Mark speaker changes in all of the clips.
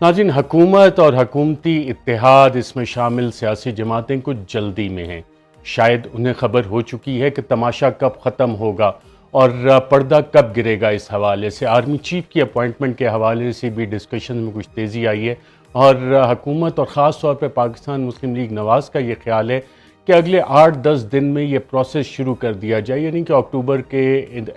Speaker 1: नाज़रीन, हुकूमत और हुकूमती इत्तेहाद इसमें शामिल सियासी जमातें कुछ जल्दी में हैं। शायद उन्हें खबर हो चुकी है कि तमाशा कब ख़त्म होगा और पर्दा कब गिरेगा। इस हवाले से आर्मी चीफ की अपॉइंटमेंट के हवाले से भी डिस्कशन में कुछ तेज़ी आई है और हुकूमत और ख़ास तौर पर पाकिस्तान मुस्लिम लीग नवाज़ का ये ख्याल है कि अगले 8-10 दिन में ये प्रोसेस शुरू कर दिया जाए, यानी कि अक्टूबर के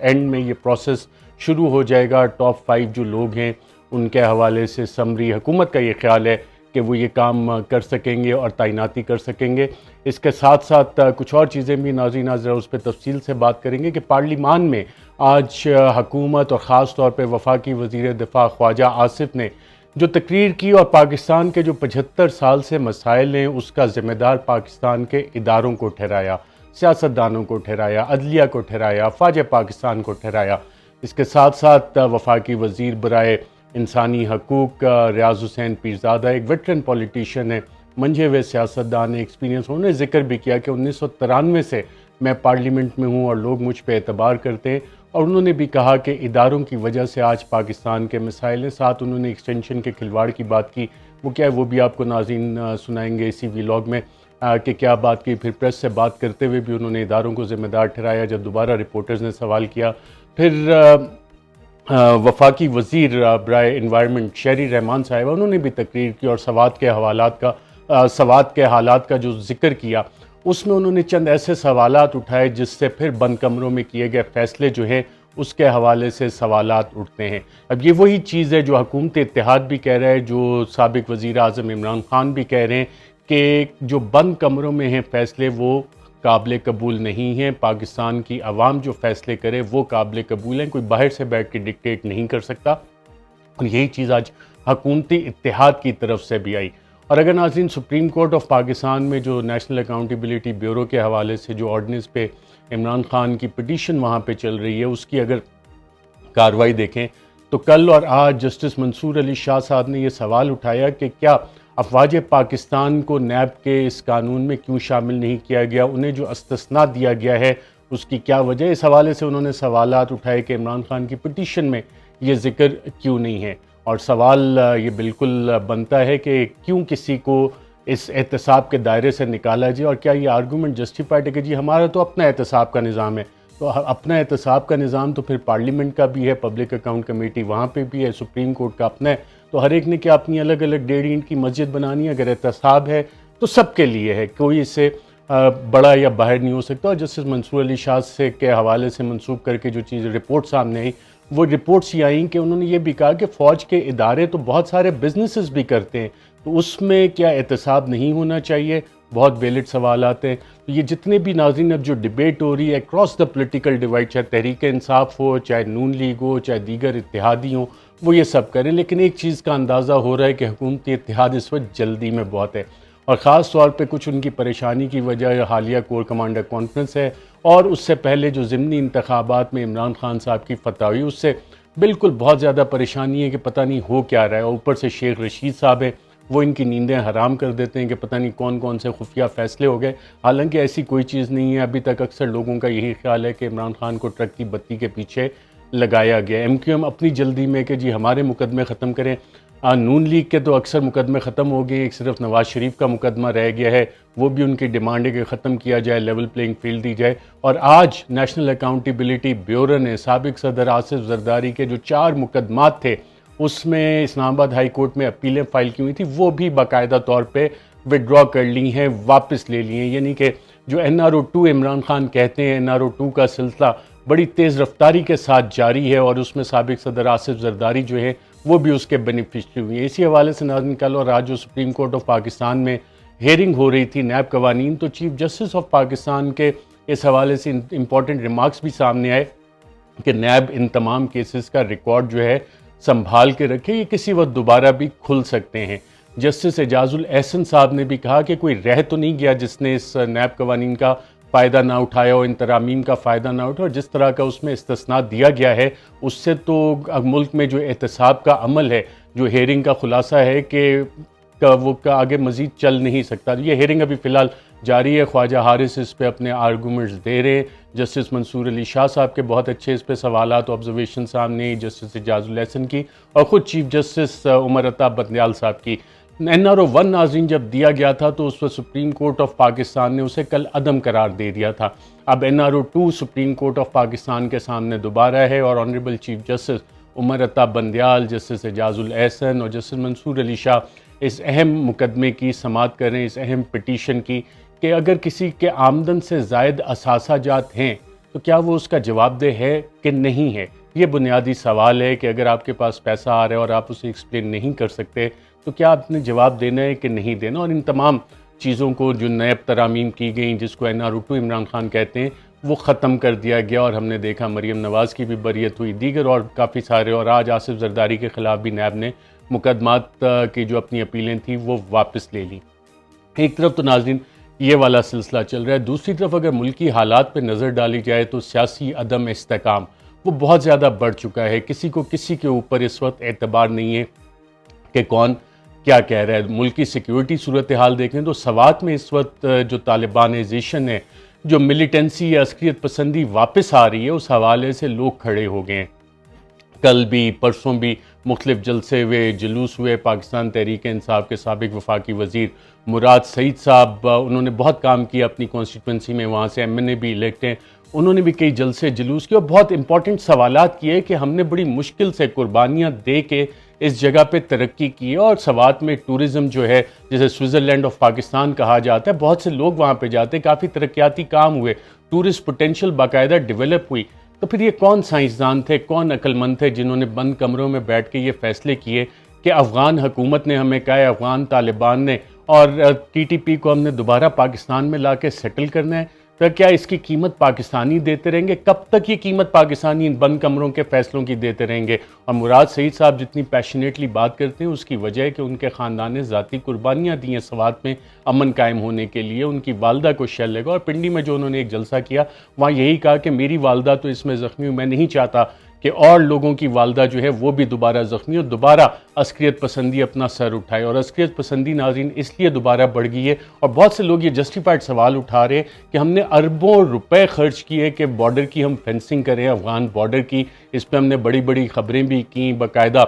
Speaker 1: एंड में ये प्रोसेस शुरू हो जाएगा। टॉप 5 जो लोग हैं उनके हवाले से समरी हुकूमत का ये ख्याल है कि वो ये काम कर सकेंगे और तैनाती कर सकेंगे। इसके साथ साथ कुछ और चीज़ें भी नाज़रीन ज़रा उस पर तफसील से बात करेंगे कि पार्लिमान में आज हुकूमत और ख़ास तौर पर वफाकी वज़ीर दिफा ख्वाजा आसिफ ने जो तकरीर की और पाकिस्तान के जो 75 साल से मसाइल हैं उसका ज़िम्मेदार पाकिस्तान के इदारों को ठहराया, सियासतदानों को ठहराया, अदलिया को ठहराया, फ़ौज पाकिस्तान को ठहराया। इसके साथ साथ वफाकी वज़ीर बराए इंसानी हकूक़ रियाज़ हुसैन पीरज़ादा एक वेटरन पॉलिटिशियन है, मंझे हुए सियासतदान है, एक्सपीरियंस। उन्होंने ज़िक्र भी किया कि 1993 से मैं पार्लियामेंट में हूँ और लोग मुझ पर एतबार करते हैं, और उन्होंने भी कहा कि इदारों की वजह से आज पाकिस्तान के मसाइल हैं। साथ उन्होंने एक्सटेंशन के खिलवाड़ की बात की, वो क्या है वो भी आपको नाज़रीन सुनाएंगे इसी व्लॉग में कि क्या बात की। फिर प्रेस से बात करते हुए भी उन्होंने इदारों को ज़िम्मेदार ठहराया जब दोबारा रिपोर्टर्स ने सवाल किया। फिर वफाकी वज़ीर बराए इन्वायरमेंट शहरी रहमान साहिबा, उन्होंने भी तकरीर की और सवात के हालात का जो ज़िक्र किया उसमें उन्होंने चंद ऐसे सवालात उठाए जिससे फिर बंद कमरों में किए गए फ़ैसले जो हैं उसके हवाले से सवालात उठते हैं। अब ये वही चीज़ है जो हुकूमत इत्तेहाद भी कह रहा है, जो साबिक़ वज़ीर आज़म इमरान ख़ान भी कह रहे हैं कि जो बंद कमरों में हैं फ़ैसले वो काबिल कबूल नहीं हैं। पाकिस्तान की आवाम जो फ़ैसले करे वो काबिल कबूल हैं, कोई बाहर से बैठ के डिक्टेट नहीं कर सकता। और यही चीज़ आज हुकूमती इत्तेहाद की तरफ से भी आई। और अगर नाज़रीन सुप्रीम कोर्ट ऑफ पाकिस्तान में जो नेशनल अकाउंटेबिलिटी ब्यूरो के हवाले से जो ऑर्डिनेंस पे इमरान ख़ान की पिटीशन वहाँ पे चल रही है उसकी अगर कार्रवाई देखें तो कल और आज जस्टिस मंसूर अली शाह साहब ने ये सवाल उठाया कि क्या अफवाज पाकिस्तान को नैब के इस कानून में क्यों शामिल नहीं किया गया, उन्हें जो इस्तिस्ना दिया गया है उसकी क्या वजह। इस हवाले से उन्होंने सवालात उठाए कि इमरान ख़ान की पिटीशन में ये ज़िक्र क्यों नहीं है। और सवाल ये बिल्कुल बनता है कि क्यों किसी को इस एहतसाब के दायरे से निकाला जाए, और क्या ये आर्गूमेंट जस्टिफाइड है कि जी हमारा तो अपना एहतसाब का निज़ाम है। तो अपना एहतसाब का निज़ाम तो फिर पार्लियामेंट का भी है, पब्लिक अकाउंट कमेटी वहाँ पे भी है, सुप्रीम कोर्ट का अपना है। तो हर एक ने क्या अपनी अलग अलग 1.5 ईंट की मस्जिद बनानी है। अगर एहतसाब है तो सबके लिए है, कोई इससे बड़ा या बाहर नहीं हो सकता। और जस्टिस मंसूर अली शाह से के हवाले से मंसूब करके जो चीज़ रिपोर्ट सामने आई वो रिपोर्ट्स ये आई कि उन्होंने ये भी कहा कि फ़ौज के इदारे तो बहुत सारे बिजनेसेस भी करते हैं, तो उसमें क्या एहतसाब नहीं होना चाहिए। बहुत वैलिड सवाल आते हैं। तो ये जितने भी नाज़रीन अब जो डिबेट हो रही है अक्रॉस द पॉलिटिकल डिवाइड, चाहे तहरीक इंसाफ हो, चाहे नून लीग हो, चाहे दीगर इत्तेहादी हों, वो ये सब करें, लेकिन एक चीज़ का अंदाज़ा हो रहा है कि हुकूमती इत्तेहाद इस वक्त जल्दी में बहुत है। और ख़ास तौर पे कुछ उनकी परेशानी की वजह हालिया कोर कमांडर कॉन्फ्रेंस है, और उससे पहले जो ज़िमनी इंतखाबात में इमरान ख़ान साहब की फतह हुई उससे बिल्कुल बहुत ज़्यादा परेशानी है कि पता नहीं हो क्या रहा है। और ऊपर से शेख रशीद साहब हैं, वो इनकी नींदें हराम कर देते हैं कि पता नहीं कौन कौन से खुफिया फ़ैसले हो गए। हालांकि ऐसी कोई चीज़ नहीं है। अभी तक अक्सर लोगों का यही ख्याल है कि इमरान ख़ान को ट्रक की बत्ती के पीछे लगाया गया। MQM अपनी जल्दी में कि जी हमारे मुकदमे ख़त्म करें। नून लीग के तो अक्सर मुकदमे ख़त्म हो गए, एक सिर्फ नवाज़ शरीफ का मुकदमा रह गया है, वो भी उनकी डिमांड है कि ख़त्म किया जाए, लेवल प्लेइंग फील्ड दी जाए। और आज नेशनल अकाउंटेबिलिटी ब्यूरो ने साबिक़ सदर आसिफ जरदारी के जो 4 मुकदमात थे उसमें इस्लामाबाद हाई कोर्ट में अपीलें फ़ाइल की हुई थी, वो भी बाकायदा तौर पे विड्रॉ कर ली हैं, वापस ले लिए हैं। यानी कि जो NRO 2 इमरान ख़ान कहते हैं, NRO 2 का सिलसिला बड़ी तेज़ रफ्तारी के साथ जारी है, और उसमें साबिक़ सदर आसिफ जरदारी जो है वो भी उसके बेनिफिशरी हुई है। इसी हवाले से नाज़रीन कल और आज जो सुप्रीम कोर्ट ऑफ पाकिस्तान में हेयरिंग हो रही थी नैब कवानीन, तो चीफ जस्टिस ऑफ पाकिस्तान के इस हवाले से इंपॉर्टेंट रिमार्क्स भी सामने आए कि नैब इन तमाम केसेस का रिकॉर्ड जो है संभाल के रखे, ये किसी वक्त दोबारा भी खुल सकते हैं। जस्टिस एजाजुल एहसन साहब ने भी कहा कि कोई रह तो नहीं गया जिसने इस नैब कवानीन का फ़ायदा ना उठाया और इन तरामीम का फ़ायदा ना उठाया। और जिस तरह का उसमें इस्तिस्ना दिया गया है उससे तो मुल्क में जो एहतसाब का अमल है, जो हेयरिंग का खुलासा है कि आगे मज़ीद चल नहीं सकता। ये हेयरिंग अभी फ़िलहाल जारी है। ख्वाजा हारिस इस पे अपने आर्गूमेंट्स दे रहे हैं। जस्टिस मंसूर अली शाह साहब के बहुत अच्छे इस पे सवालात ऑब्जर्वेशन सामने, जस्टिस एजाजुल एहसन की और ख़ुद चीफ जस्टिस उमर अता बंदयाल साहब की। NRO 1 नाज़रीन जब दिया गया था तो उस वक्त सुप्रीम कोर्ट ऑफ पाकिस्तान ने उसे कल अदम करार दे दिया था। अब NRO 2 supreme court of Pakistan के सामने दोबारा है और honourable chief justice Umar Ata Bandial, justice Ejazul Ehsan और जस्टिस मंसूर अली शाह इस अहम मुकदमे की समाअत करें, इस अहम पिटीशन की, कि अगर किसी के आमदन से ज़ायद असासा जात हैं तो क्या वो उसका जवाबदेह है कि नहीं है। ये बुनियादी सवाल है कि अगर आपके पास पैसा आ रहा है और आप उसे एक्सप्लेन नहीं कर सकते तो क्या आपने जवाब देना है कि नहीं देना। और इन तमाम चीज़ों को जो नैब तरामीम की गई जिसको NRO 2 इमरान खान कहते हैं वो ख़त्म कर दिया गया और हमने देखा मरीम नवाज़ की भी बरियत हुई, दीगर और काफ़ी सारे, और आज आसिफ जरदारी के ख़िलाफ़ भी नैब ने मुकदमात की जो अपनी अपीलें थी वो वापस ले ली। एक तरफ तो नाज़रीन ये वाला सिलसिला चल रहा है, दूसरी तरफ अगर मुल्की हालात पर नज़र डाली जाए तो सियासी अदम इस्तेकाम वो बहुत ज़्यादा बढ़ चुका है। किसी को किसी के ऊपर इस वक्त एतबार नहीं है कि कौन क्या कह रहा है। मुल्क की सिक्योरिटी सूरत हाल देखें तो सवात में इस वक्त जो तालिबानाइजेशन है, जो मिलिटेंसी या अस्करियत पसंदी वापस आ रही है, उस हवाले से लोग खड़े हो गए हैं। कल भी परसों भी मुख्तलिफ जलसे हुए, जुलूस हुए। पाकिस्तान तहरीक इंसाफ के साबिक वफाकी वज़ीर मुराद सईद साहब, उन्होंने बहुत काम किया अपनी कॉन्स्टिट्यूंसी में, वहाँ से MNA भी इलेक्ट हैं, उन्होंने भी कई जलसे जुलूस किए और बहुत इंपॉर्टेंट सवालात किए कि हमने बड़ी मुश्किल से कुर्बानियाँ दे के इस जगह पे तरक्की की। और सवात में टूरिज़म जो है, जिसे स्विट्ज़रलैंड ऑफ पाकिस्तान कहा जाता है, बहुत से लोग वहाँ पे जाते हैं, काफ़ी तरक्याती काम हुए, टूरिस्ट पोटेंशियल बाकायदा डेवलप हुई। तो फिर ये कौन साइंसदान थे, कौन अक्लमंद थे जिन्होंने बंद कमरों में बैठ के ये फैसले किए कि अफ़गान हुकूमत ने हमें कहा है, अफ़गान तालिबान ने, और TTP को हमने दोबारा पाकिस्तान में ला के सेटल करना है। तो क्या इसकी कीमत पाकिस्तानी देते रहेंगे? कब तक ये कीमत पाकिस्तानी इन बंद कमरों के फैसलों की देते रहेंगे? और मुराद सईद साहब जितनी पैशनेटली बात करते हैं उसकी वजह है कि उनके ख़ानदान ने ज़ाती कुर्बानियाँ दी हैं सवात में अमन कायम होने के लिए। उनकी वालदा को शैल लगा और पिंडी में जो उन्होंने एक जलसा किया वहाँ यही कहा कि मेरी वालदा तो इसमें ज़ख्मी हुई, मैं नहीं चाहता कि और लोगों की वालदा जो है वो भी दोबारा ज़ख्मी और दोबारा अस्करियत पसंदी अपना सर उठाए। और अस्करियत पसंदी नाज़रीन इसलिए दोबारा बढ़ गई है और बहुत से लोग ये जस्टिफाइड सवाल उठा रहे हैं कि हमने अरबों रुपए खर्च किए कि बॉर्डर की हम फेंसिंग करें, अफ़गान बॉर्डर की। इस पर हमने बड़ी बड़ी ख़बरें भी की, बाकायदा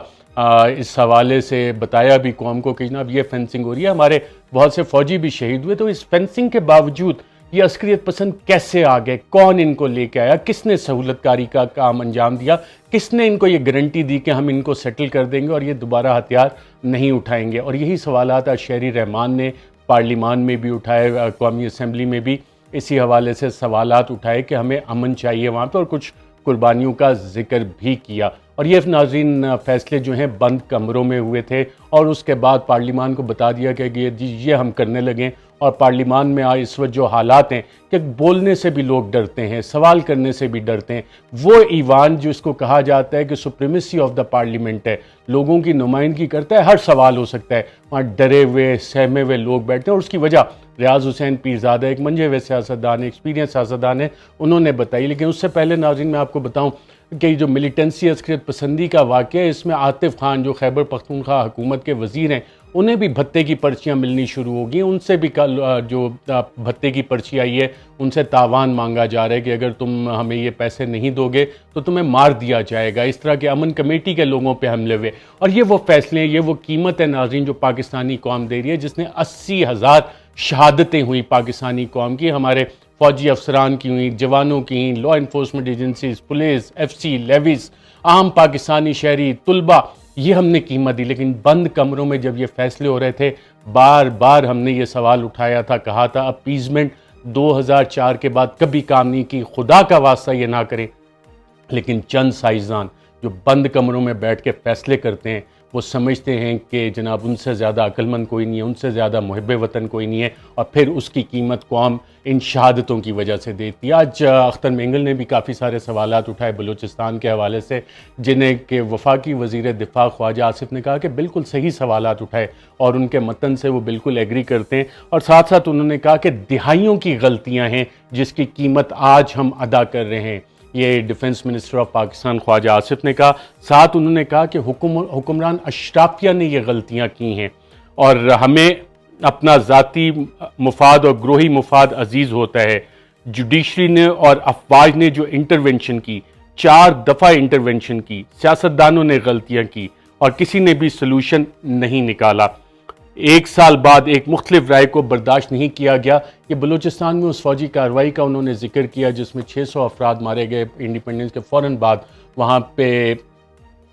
Speaker 1: इस हवाले से बताया भी कौम को कि जनाब ये फेंसिंग हो रही है, हमारे बहुत से फ़ौजी भी शहीद हुए। तो इस फेंसिंग के बावजूद ये अस्करियत पसंद कैसे आ गए? कौन इनको लेके आया? किसने सहूलतकारी का काम अंजाम दिया? किसने इनको ये गारंटी दी कि हम इनको सेटल कर देंगे और ये दोबारा हथियार नहीं उठाएंगे? और यही सवालात शहरी रहमान ने पार्लिमान में भी उठाए, कौमी असम्बली में भी इसी हवाले से सवालात उठाए कि हमें अमन चाहिए वहाँ पर, और कुछ कुर्बानियों का जिक्र भी किया। और ये नाज़रीन फ़ैसले जो हैं बंद कमरों में हुए थे और उसके बाद पार्लिमान को बता दिया कि ये हम करने लगें। और पार्लिमान में आज इस वक्त जो हालात हैं कि बोलने से भी लोग डरते हैं, सवाल करने से भी डरते हैं। वो ईवान जिसको कहा जाता है कि सुप्रीमेसी ऑफ द पार्लियामेंट है, लोगों की नुमाइंदगी करता है, हर सवाल हो सकता है, वहाँ डरे हुए सहमे हुए लोग बैठते हैं। और उसकी वजह रियाज हुसैन पीरज़ादा एक मंजे हुए सियासतदान, एक्सपीरियंस सियासतदान है, उन्होंने बताई। लेकिन उससे पहले नाज़रीन मैं आपको बताऊँ कि जो मिलिटेंसी अस्करियत पसंदी का वाक़या है, इसमें आतिफ खान जो खैबर पख्तूनख्वा हुकूमत के वज़ीर हैं, उन्हें भी भत्ते की पर्चियाँ मिलनी शुरू हो गई। उनसे भी कल जो भत्ते की पर्ची आई है उनसे तावान मांगा जा रहा है कि अगर तुम हमें ये पैसे नहीं दोगे तो तुम्हें मार दिया जाएगा। इस तरह के अमन कमेटी के लोगों पे हमले हुए। और ये वो फैसले हैं, ये वो कीमत है नाज़रीन जो पाकिस्तानी कौम दे रही है, जिसने 80,000 शहादतें हुई पाकिस्तानी कौम की, हमारे फ़ौजी अफसरान की हुई, जवानों की, law enforcement agencies, police, FC, levies, आम पाकिस्तानी शहरी, तुलबा, ये हमने कीमत दी। लेकिन बंद कमरों में जब ये फैसले हो रहे थे, बार बार हमने ये सवाल उठाया था, कहा था अपीजमेंट 2004 के बाद कभी काम नहीं की, खुदा का वास्ता ये ना करें। लेकिन चंद साइंसदान जो बंद कमरों में बैठ के फैसले करते हैं वो समझते हैं कि जनाब उनसे ज़्यादा अक्लमंद कोई नहीं है, उनसे ज़्यादा मुहिब वतन कोई नहीं है, और फिर उसकी कीमत कौम इन शहादतों की वजह से देती है। आज अख्तर मेंगल ने भी काफ़ी सारे सवालात उठाए बलूचिस्तान के हवाले से, जिन्हें के वफाकी वज़ीर दिफा ख्वाजा आसिफ ने कहा कि बिल्कुल सही सवालात उठाए और उनके मतन से वो बिल्कुल एग्री करते हैं। और साथ साथ उन्होंने कहा कि दिहाइयों की गलतियाँ हैं जिसकी कीमत आज हम अदा कर रहे हैं, ये defence minister of Pakistan Khawaja Asif ने कहा। साथ उन्होंने कहा कि हुक्मरान अशराफिया ने ये गलतियां की हैं और हमें अपना ज़ाती मुफाद और ग्रोही मुफाद अजीज़ होता है। जुडिशरी ने और अफवाज ने जो इंटरवेंशन की, 4 दफ़ा इंटरवेंशन की, सियासतदानों ने गलतियां की और किसी ने भी सोल्यूशन नहीं निकाला। 1 साल बाद एक मुख्तलिफ राय को बर्दाश्त नहीं किया गया। ये बलूचिस्तान में उस फौजी कार्रवाई का उन्होंने जिक्र किया जिसमें 600 अफराद मारे गए इंडिपेंडेंस के फ़ौरन बाद। वहाँ पे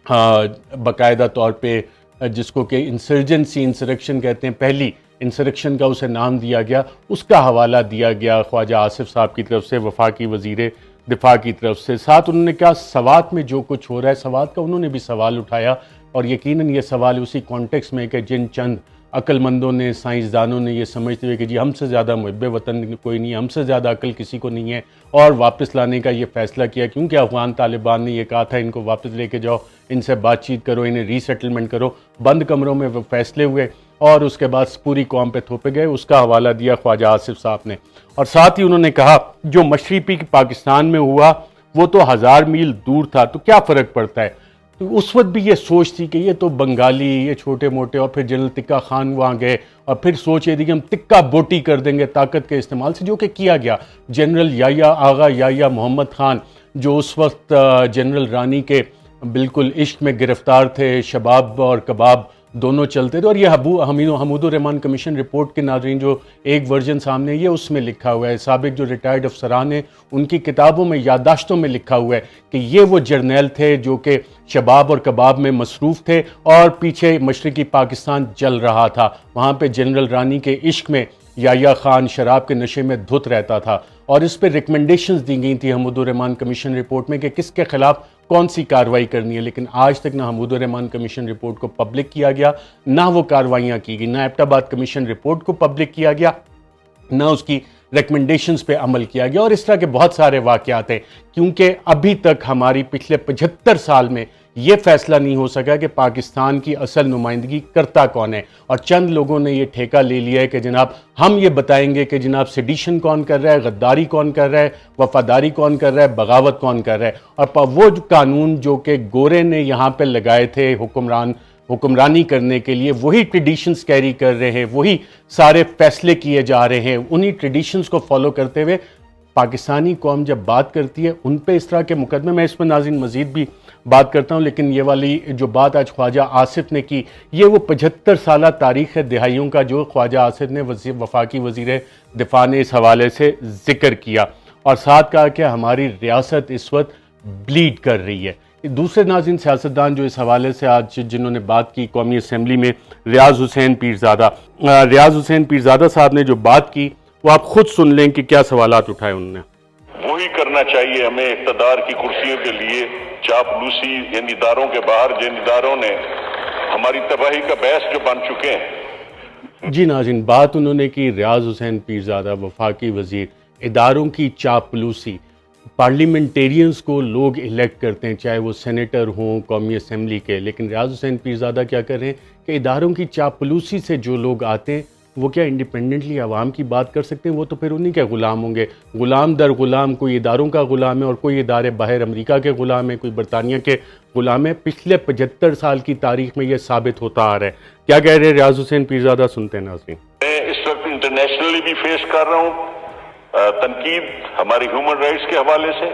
Speaker 1: बाकायदा तौर पे जिसको कि इंसर्जेंसी इंसरेक्शन कहते हैं, पहली इंसरेक्शन का उसे नाम दिया गया, उसका हवाला दिया गया ख्वाजा आसिफ साहब की तरफ से, वफाकी वज़ीर दिफा की तरफ से। साथ उन्होंने कहा सवात में जो कुछ हो रहा है, सवात का उन्होंने भी सवाल उठाया और यकीनन ये सवाल उसी कॉन्टेक्स्ट में कि जिन चंद अक्लमंदों ने, साइंसदानों ने ये समझते हुए कि जी हमसे ज़्यादा मुहब्बे वतन कोई नहीं, हमसे ज़्यादा अकल किसी को नहीं है, और वापस लाने का ये फ़ैसला किया क्योंकि अफ़गान तालिबान ने ये कहा था इनको वापस लेके जाओ, इनसे बातचीत करो, इन्हें रीसेटलमेंट करो। बंद कमरों में वो फैसले हुए और उसके बाद पूरी कौम पे थोपे गए। उसका हवाला दिया ख्वाजा आसिफ साहब ने। और साथ ही उन्होंने कहा जो मशरक़ी पाकिस्तान में हुआ वो तो 1000 मील दूर था, तो क्या फ़र्क पड़ता है। तो उस वक्त भी ये सोच थी कि ये तो बंगाली, ये छोटे मोटे, और फिर जनरल तिक्का खान वहाँ गए और फिर सोच ये थी कि हम तिक्का बोटी कर देंगे ताकत के इस्तेमाल से, जो कि किया गया। जनरल याया आगा याया मोहम्मद खान जो उस वक्त जनरल रानी के बिल्कुल इश्क में गिरफ्तार थे, शबाब और कबाब दोनों चलते थे। और ये हमीदुर रहमान कमीशन रिपोर्ट के नाज़रीन जो एक वर्जन सामने ये उसमें लिखा हुआ है, साबिक जो रिटायर्ड अफसरान हैं उनकी किताबों में, यादाश्तों में लिखा हुआ है कि ये वो जर्नैल थे जो कि शबाब और कबाब में मसरूफ़ थे और पीछे मशरक़ी पाकिस्तान जल रहा था। वहाँ पे जनरल रानी के इश्क में याया खान शराब के नशे में धुत रहता था और इस पर रिकमेंडेशंस दी गई थी हमीदुर रहमान कमीशन रिपोर्ट में कि किसके खिलाफ कौन सी कार्रवाई करनी है। लेकिन आज तक ना हमीदुर रहमान कमीशन रिपोर्ट को पब्लिक किया गया, ना वो कार्रवाइयाँ की गई, ना एबटाबाद कमीशन रिपोर्ट को पब्लिक किया गया, ना उसकी रिकमेंडेशंस पे अमल किया गया। और इस तरह के बहुत सारे वाक़यात हैं क्योंकि अभी तक हमारी पिछले 75 साल में ये फैसला नहीं हो सका कि पाकिस्तान की असल नुमाइंदगी करता कौन है। और चंद लोगों ने ये ठेका ले लिया है कि जनाब हम ये बताएंगे कि जनाब सेडिशन कौन कर रहा है, गद्दारी कौन कर रहा है, वफादारी कौन कर रहा है, बगावत कौन कर रहा है। और वो जो कानून जो कि गोरे ने यहाँ पे लगाए थे हुक्मरानी करने के लिए, वही ट्रेडिशंस कैरी कर रहे हैं, वही सारे फैसले किए जा रहे हैं। उन्हीं ट्रेडिशंस को फॉलो करते हुए पाकिस्तानी कौम जब बात करती है उन पे इस तरह के मुकदमे, मैं इस पर नाज़रीन मज़ीद भी बात करता हूँ, लेकिन ये वाली जो बात आज ख्वाजा आसिफ ने की, ये वो 75 साल तारीख़ है दिहाइयों का जो ख्वाजा आसिफ ने वफाकी वज़ीर दिफा ने इस हवाले से ज़िक्र किया। और साथ कहा कि हमारी रियासत इस वक्त ब्लीड कर रही है। दूसरे नाज़रीन सियासतदान जो इस हवाले से आज जिन्होंने बात की कौमी असम्बली में, रियाज हुसैन पीरज़ादा साहब ने जो बात की वो आप खुद सुन लें कि क्या सवालात उठाए उन्होंने।
Speaker 2: वही करना चाहिए हमें इक़्तिदार की कुर्सियों के लिए, चापलूसी इन इदारों के बाहर जिन इदारों ने हमारी तबाही का बहस जो बन चुके हैं।
Speaker 1: जी नाज़रीन, बात उन्होंने की रियाज हुसैन पीरज़ादा वफाकी वज़ीर, इदारों की चापलूसी। पार्लियामेंटेरियंस को लोग इलेक्ट करते हैं चाहे वो सेनेटर हों कौमी असम्बली के, लेकिन रियाज हुसैन पीरज़ादा क्या कर रहे हैं कि इदारों की चापलूसी से जो लोग आते हैं वो क्या इंडिपेंडेंटली आवाम की बात कर सकते हैं। वो तो फिर उन्हीं के ग़ुलाम होंगे, ग़ुलाम दर ग़ुलाम। कोई इदारों का ग़ुलाम है और कोई इदारे बाहर अमेरिका के ग़ुलाम है, कोई बरतानिया के ग़ुलाम है। पिछले 75 साल की तारीख में ये साबित होता आ रहा है। क्या कह रहे हैं रियाज हुसैन पीरज़ादा, सुनते हैं नाज़रीन।
Speaker 2: मैं इस वक्त इंटरनेशनली भी फेस कर रहा हूँ तनकीद हमारे ह्यूमन राइट्स के हवाले से,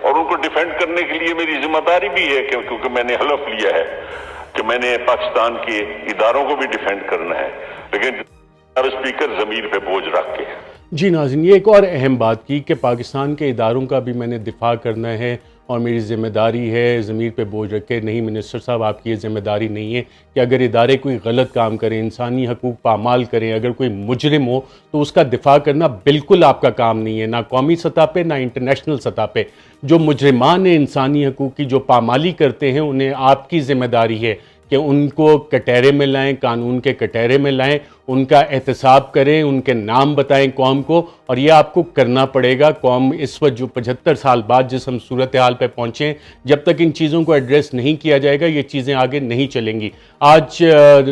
Speaker 2: और उनको डिफेंड करने के लिए मेरी जिम्मेदारी भी है क्योंकि मैंने हलफ लिया है कि मैंने पाकिस्तान के इदारों को भी डिफेंड करना है, लेकिन स्पीकर ज़मीर पे बोझ रख के।
Speaker 1: जी नाज़रीन, ये एक और अहम बात की कि पाकिस्तान के इदारों का भी मैंने दिफा करना है और मेरी ज़िम्मेदारी है ज़मीर पे बोझ रखे। नहीं मिनिस्टर साहब, आपकी ये ज़िम्मेदारी नहीं है कि अगर इदारे कोई गलत काम करें, इंसानी हकूक़ पामाल करें, अगर कोई मुजरिम हो तो उसका दिफा करना बिल्कुल आपका काम नहीं है, ना कौमी सतह पे ना इंटरनेशनल सतह पे। जो मुजरिमान हैं इंसानी हकूक़ की जो पामाली करते हैं, उन्हें आपकी ज़िम्मेदारी है कि उनको कटहरे में लाएं, कानून के कटहरे में लाएं, उनका एहतसाब करें, उनके नाम बताएं कौम को। और ये आपको करना पड़ेगा। कौम इस वक्त जो 75 साल बाद जिस हम सूरत हाल पर पहुँचे, जब तक इन चीज़ों को एड्रेस नहीं किया जाएगा ये चीज़ें आगे नहीं चलेंगी। आज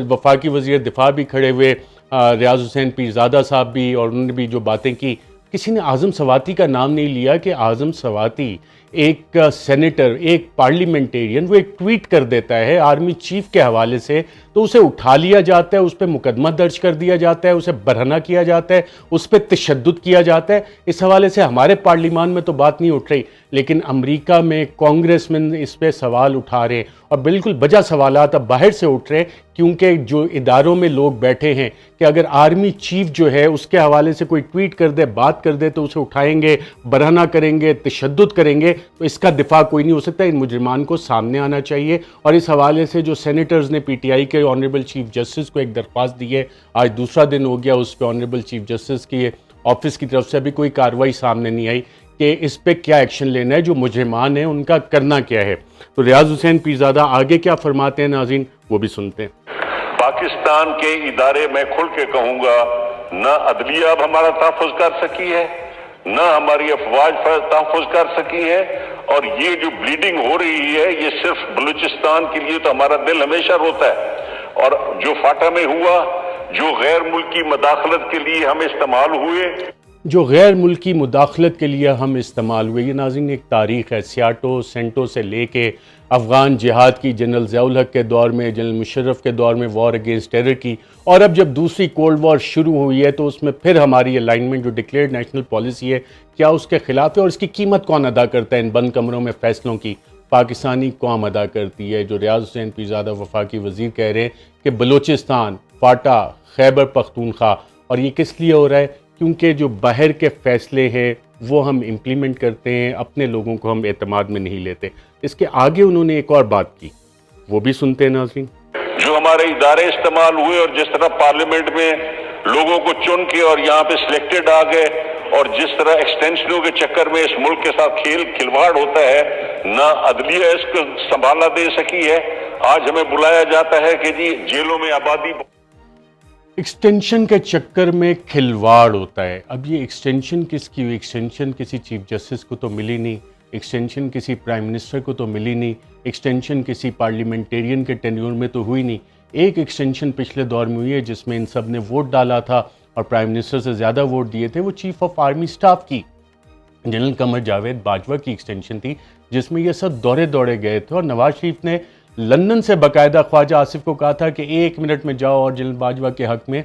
Speaker 1: वफाकी वज़ीर दिफा भी खड़े हुए, रियाज हुसैन पीरज़ादा साहब भी, और उन्होंने भी जो बातें की, किसी ने आज़म सवाती का नाम नहीं लिया कि आज़म सवाती एक सेनेटर, एक पार्लियामेंटेरियन, वो एक ट्वीट कर देता है आर्मी चीफ के हवाले से तो उसे उठा लिया जाता है, उस पर मुकदमा दर्ज कर दिया जाता है, उसे बरहना किया जाता है, उस पर तशद्दुद किया जाता है। इस हवाले से हमारे पार्लियामान में तो बात नहीं उठ रही, लेकिन अमेरिका में कांग्रेसमैन इस पर सवाल उठा रहे हैं और बिल्कुल बजा सवालात अब बाहर से उठ रहे हैं, क्योंकि जो इदारों में लोग बैठे हैं कि अगर आर्मी चीफ जो है उसके हवाले से कोई ट्वीट कर दे, बात कर दे, तो उसे उठाएंगे, बरहना करेंगे, तशद्दुद करेंगे। तो इसका दिफा कोई नहीं हो सकता, इन मुजरिमान को सामने आना चाहिए। और इस हवाले से जो सेनेटर्स ने पीटीआई के ऑनरेबल चीफ जस्टिस को एक दरख्वास्त दी है, आज दूसरा दिन हो गया, उस पर ऑनरेबल चीफ जस्टिस की ऑफिस की तरफ से अभी कोई कार्रवाई सामने नहीं आई कि इस पे क्या एक्शन लेना है, जो मुजरिमान है उनका करना क्या है। तो रियाज हुसैन पीरजादा आगे क्या फरमाते हैं, नाज़रीन वो भी सुनते हैं।
Speaker 2: पाकिस्तान के इदारे, मैं खुल के कहूंगा, न अदलिया अब हमारा तहफ़्फ़ुज़ कर सकी है, न हमारी अफवाज तहफ़्फ़ुज़ कर सकी है। और ये जो ब्लीडिंग हो रही है, ये सिर्फ बलूचिस्तान के लिए तो हमारा दिल हमेशा रोता है। और जो फाटा में हुआ, जो गैर मुल्की मदाखलत के लिए हम इस्तेमाल हुए,
Speaker 1: जो गैर मुल्की मुदाखलत के लिए हम इस्तेमाल हुए, ये नाज़रीन एक तारीख़ है। सियाटो सेंटो से लेके अफ़गान जिहाद की, जनरल ज़ियाउल हक़ के दौर में, जनरल मुशर्रफ के दौर में वॉर अगेंस्ट टेरर की, और अब जब दूसरी कोल्ड वॉर शुरू हुई है तो उसमें फिर हमारी अलाइनमेंट जो डिक्लेयर्ड नेशनल पॉलिसी है, क्या उसके ख़िलाफ़ है और इसकी कीमत कौन अदा करता है? इन बंद कमरों में फ़ैसलों की पाकिस्तानी कौम अदा करती है। जो रियाज हुसैन पीरजादा वफाकी वज़ीर कह रहे हैं कि बलूचिस्तान, फाटा, खैबर पख्तूनख्वा, और ये किस लिए हो रहा है? क्योंकि जो बाहर के फ़ैसले हैं वो हम इम्प्लीमेंट करते हैं, अपने लोगों को हम एतमाद में नहीं लेते। इसके आगे उन्होंने एक और बात की, वो भी सुनते हैं नाज़रीन।
Speaker 2: जो हमारे इदारे इस्तेमाल हुए और जिस तरह पार्लियामेंट में लोगों को चुन के और यहाँ पे सिलेक्टेड आ गए, और जिस तरह एक्सटेंशनों के चक्कर में इस मुल्क के साथ खिलवाड़ होता है, ना अदलिया इसको संभाला दे सकी है। आज हमें बुलाया जाता है कि जी जेलों में आबादी,
Speaker 1: एक्सटेंशन के चक्कर में खिलवाड़ होता है। अब ये एक्सटेंशन किसकी हुई? एक्सटेंशन किसी चीफ जस्टिस को तो मिली नहीं, एक्सटेंशन किसी प्राइम मिनिस्टर को तो मिली नहीं, एक्सटेंशन किसी पार्लियामेंटेरियन के टेन्योर में तो हुई नहीं। एक एक्सटेंशन पिछले दौर में हुई है जिसमें इन सब ने वोट डाला था और प्राइम मिनिस्टर से ज़्यादा वोट दिए थे, वो चीफ ऑफ आर्मी स्टाफ की जनरल कमर जावेद बाजवा की एक्सटेंशन थी, जिसमें ये सब दौड़े दौड़े गए थे। और नवाज शरीफ ने लंदन से बाकायदा ख्वाजा आसिफ को कहा था कि 1 मिनट में जाओ और जनरल बाजवा के हक में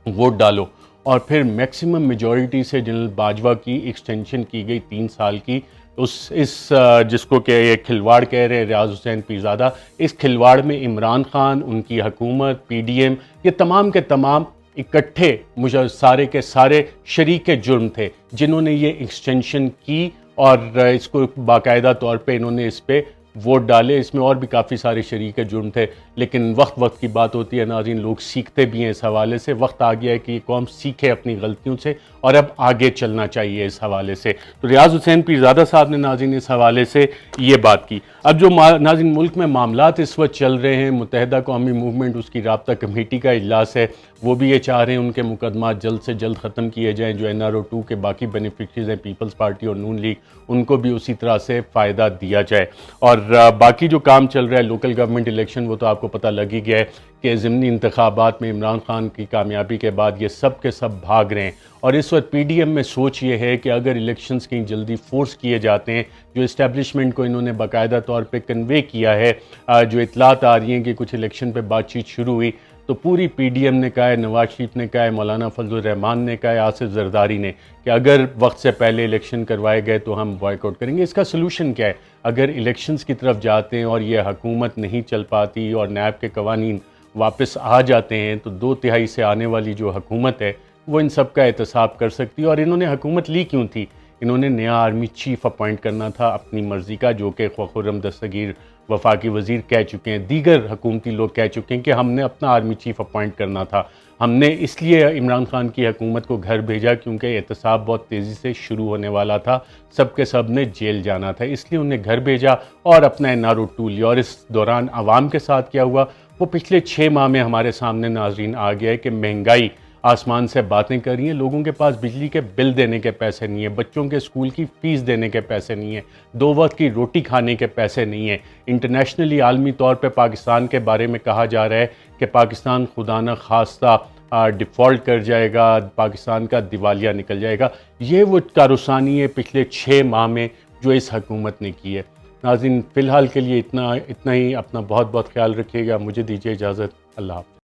Speaker 1: वोट डालो, और फिर मैक्सिमम मेजॉरिटी से जनरल बाजवा की एक्सटेंशन की गई 3 साल की। जिसको कि ये खिलवाड़ कह रहे हैं रियाज हुसैन पीरजादा, इस खिलवाड़ में इमरान खान, उनकी हुकूमत, PDM, ये तमाम के तमाम इकट्ठे मुझे सारे के सारे शरीक जुर्म थे जिन्होंने ये एक्सटेंशन की, और इसको बाकायदा तौर पे इन्होंने इस पे वोट डाले। इसमें और भी काफ़ी सारे शरीक जुर्म थे, लेकिन वक्त की बात होती है नाज़रीन, लोग सीखते भी हैं। इस हवाले से वक्त आ गया है कि ये कौम सीखे अपनी गलतियों से और अब आगे चलना चाहिए इस हवाले से। तो रियाज हुसैन पीरजादा साहब ने नाज़रीन इस हवाले से ये बात की। अब जो नाज़रीन मुल्क में मामलात इस वक्त चल रहे हैं, मुत्तहिदा कौमी मूवमेंट, उसकी राब्ता कमेटी का इजलास है, वो भी ये चाह रहे हैं उनके मुकदमा जल्द से जल्द ख़त्म किए जाएँ। जो NRO 2 के बाकी बेनिफिशरीज़ हैं, पीपल्स पार्टी और नून लीग, उनको भी उसी तरह से फ़ायदा दिया जाए। और बाकी जो काम चल रहा है लोकल गवर्नमेंट इलेक्शन, वो तो आपको पता लग ही गया है कि ज़िमनी इंतखाबात में इमरान खान की कामयाबी के बाद ये सब के सब भाग रहे हैं। और इस वक्त PDM में सोच ये है कि अगर इलेक्शंस कहीं जल्दी फोर्स किए जाते हैं, जो इस्टेब्लिशमेंट को इन्होंने बाकायदा तौर पे कन्वे किया है, जो इतलात आ रही हैं कि कुछ इलेक्शन पे बातचीत शुरू हुई, तो पूरी PDM ने कहा है, नवाज शरीफ ने कहा है, मौलाना फजलुर रहमान ने कहा है, आसिफ जरदारी ने, कि अगर वक्त से पहले इलेक्शन करवाए गए तो हम बॉयकॉट करेंगे। इसका सलूशन क्या है? अगर इलेक्शंस की तरफ जाते हैं और ये हुकूमत नहीं चल पाती और नैब के कवानीन वापस आ जाते हैं, तो 2/3 से आने वाली जो हुकूमत है वो इन सब का एहतसाब कर सकती है। और इन्होंने हुकूमत ली क्यों थी? इन्होंने नया आर्मी चीफ अपॉइंट करना था अपनी मर्ज़ी का, जो कि खुर्रम दस्तगीर वफाकी वज़ीर कह चुके हैं, दीगर हुकूमती लोग कह चुके हैं कि हमने अपना आर्मी चीफ अपॉइंट करना था। हमने इसलिए इमरान खान की हुकूमत को घर भेजा क्योंकि एहतसाब बहुत तेज़ी से शुरू होने वाला था, सब के सब ने जेल जाना था, इसलिए उन्हें घर भेजा और अपना NRO 2 लिया। और इस दौरान आवाम के साथ क्या हुआ वो पिछले 6 माह में हमारे सामने नाज़रीन आ गया है कि महंगाई आसमान से बातें कर रही हैं, लोगों के पास बिजली के बिल देने के पैसे नहीं है, बच्चों के स्कूल की फ़ीस देने के पैसे नहीं है, 2 वक्त की रोटी खाने के पैसे नहीं है। इंटरनेशनली आलमी तौर पे पाकिस्तान के बारे में कहा जा रहा है कि पाकिस्तान खुदा न खास्ता डिफ़ॉल्ट कर जाएगा, पाकिस्तान का दिवालिया निकल जाएगा। ये वो कारसानी है पिछले 6 माह में जो इस हुकूमत ने की है। नाज़रीन फ़िलहाल के लिए इतना ही। अपना बहुत बहुत ख्याल रखिएगा। मुझे दीजिए इजाज़त। अल्लाह हाफ़िज़।